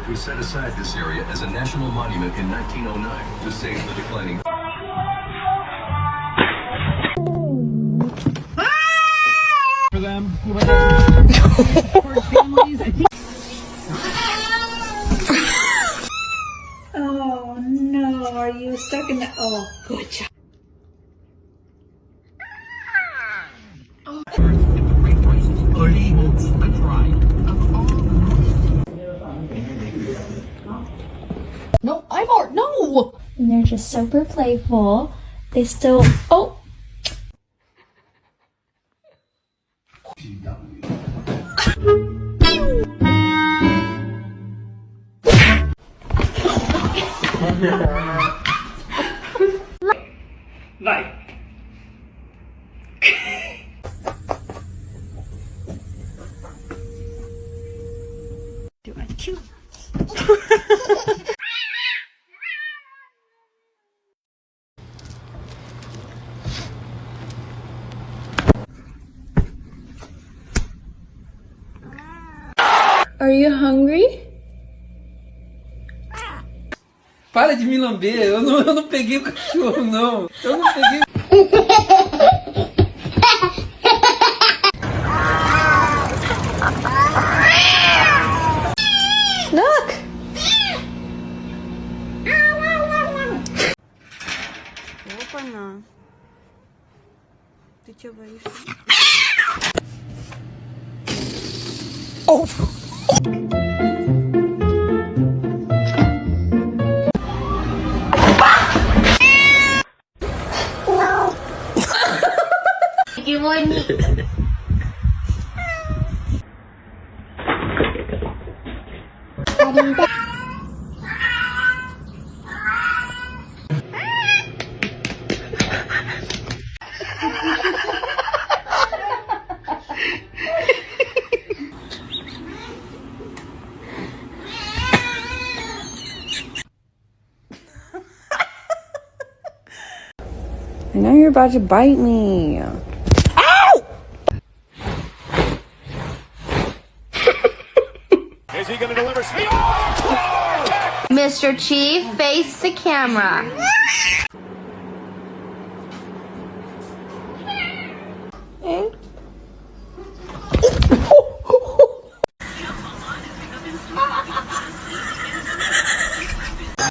Who set aside this area as a national monument in 1909 to save the declining. For them, for families, I think. Oh no, are you stuck in the... Oh, good job. No, Ivor, no! And they're just super playful. They still... Oh! Like. Do I cute? Are you hungry? Para de me lamber, eu não peguei o cachorro, não. Eu não peguei. Look! Опа-на. Ты чё боишься? I know you're about to bite me. Is he going to deliver speed? Mr. Chief, face the camera.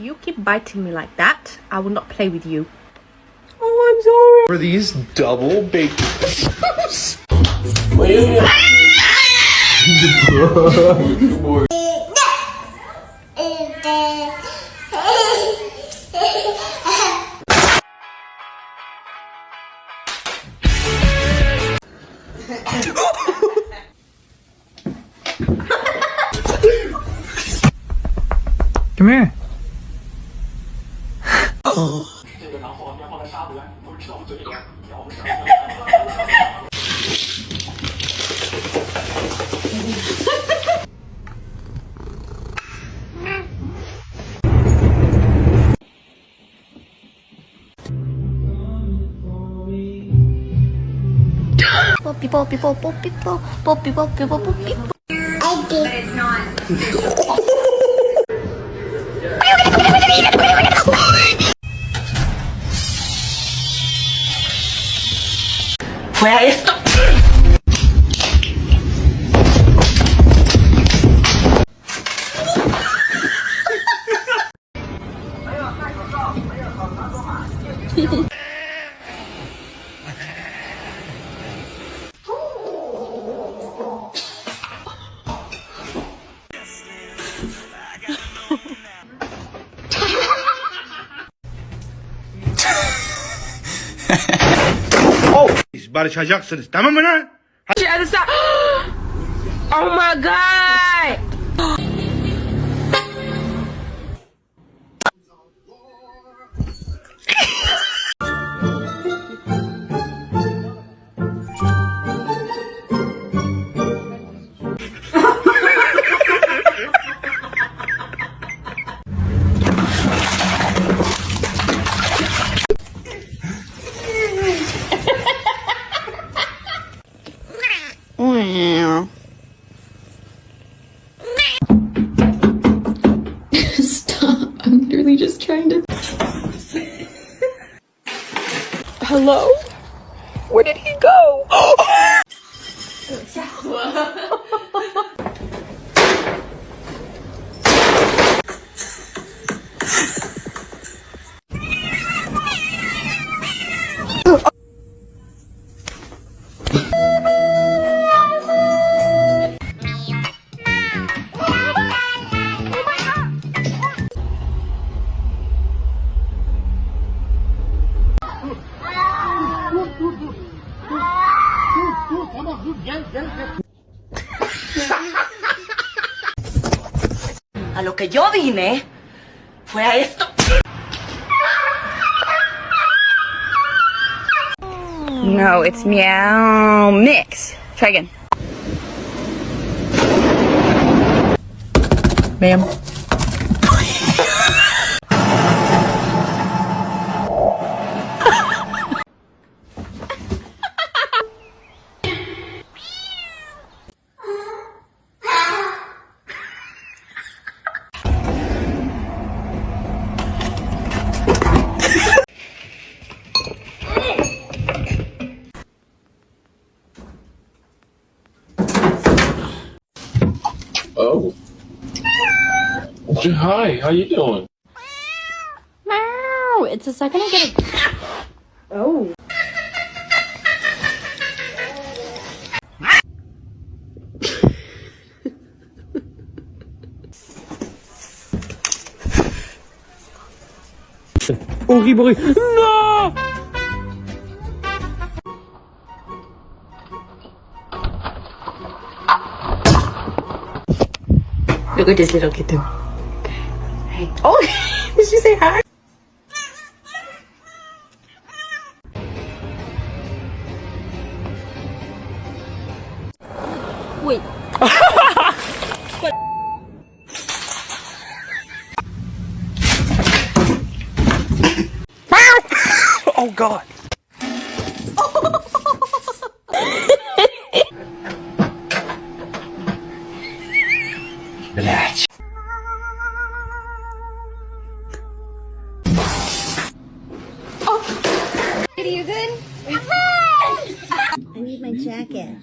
You keep biting me like that, I will not play with you. Oh, I'm sorry. For these double baked. Come here. Poppy, poppy, poppy, poppy, poppy, poppy, poppy. I did. But it's not. Where is the... Barışacaksınız, tamam mı lan? Oh my god! Hello? Where did he go? A lo que yo vine fue a esto. No, it's meow mix. Try again. Ma'am. Oh. Hi, how you doing? Meow. It's the second I get a... Oh. Horrible. No! Look at this little kitten. Hey. Oh, did she say hi? Wait. Oh God. Relax. Are you good? I need my jacket.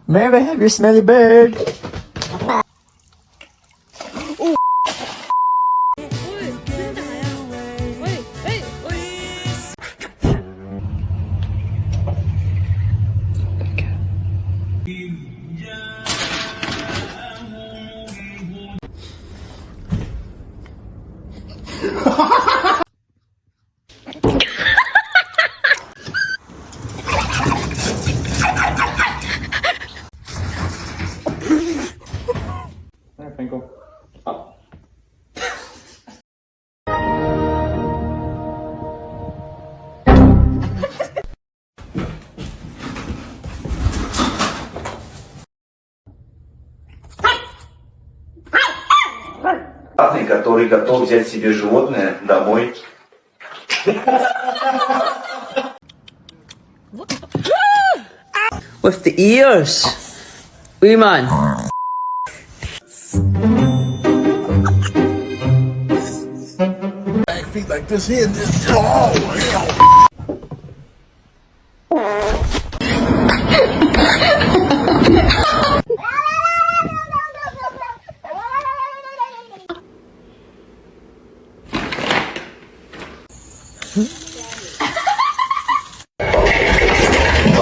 May I have your smelly bird? Который готов взять себе животное домой. With the ears. Uyman. Back feet like this here. Oh,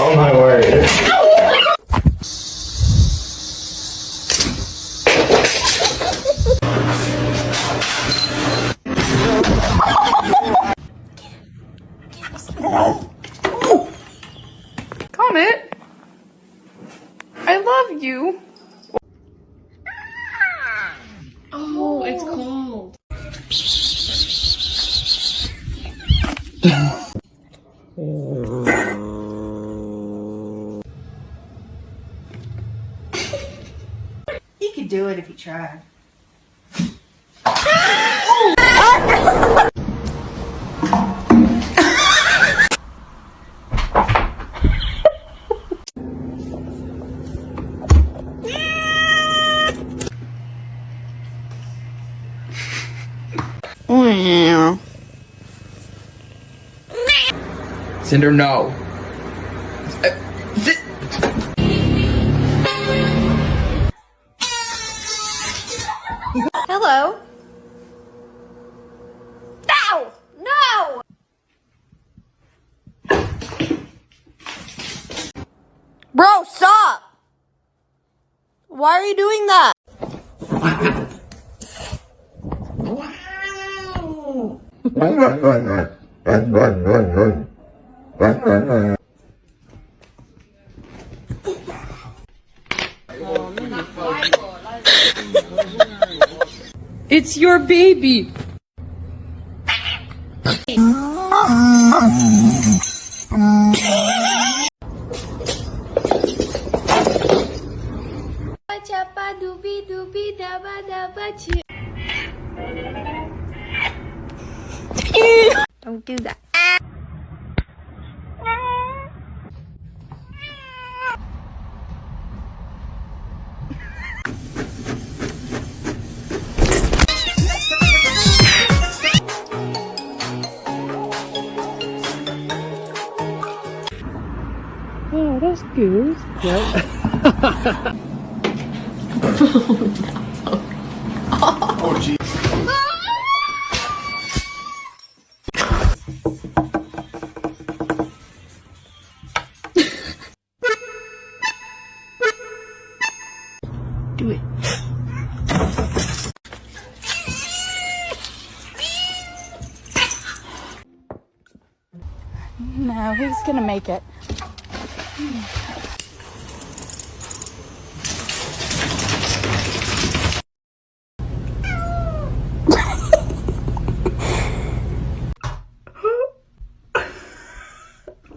Oh my word. Comet, I love you. Oh, it's cold. He could do it if he tried. Cinder, no. Hello. No! No! Bro, stop! Why are you doing that? It's your baby. Don't do that. Oh, that's good. Do it. No, he's gonna make it.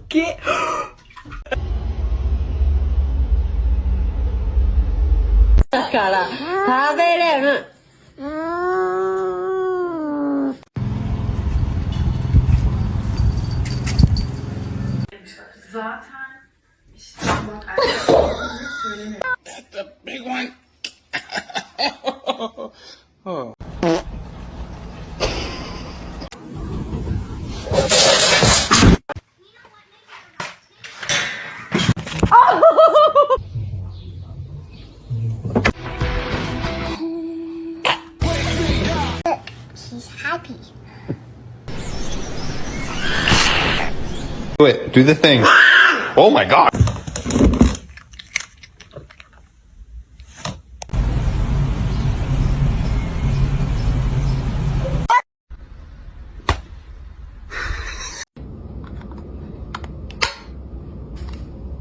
Get. Cara, 食べれる。That's a big one. Oh. She's happy. Do it. Do the thing. Oh my god.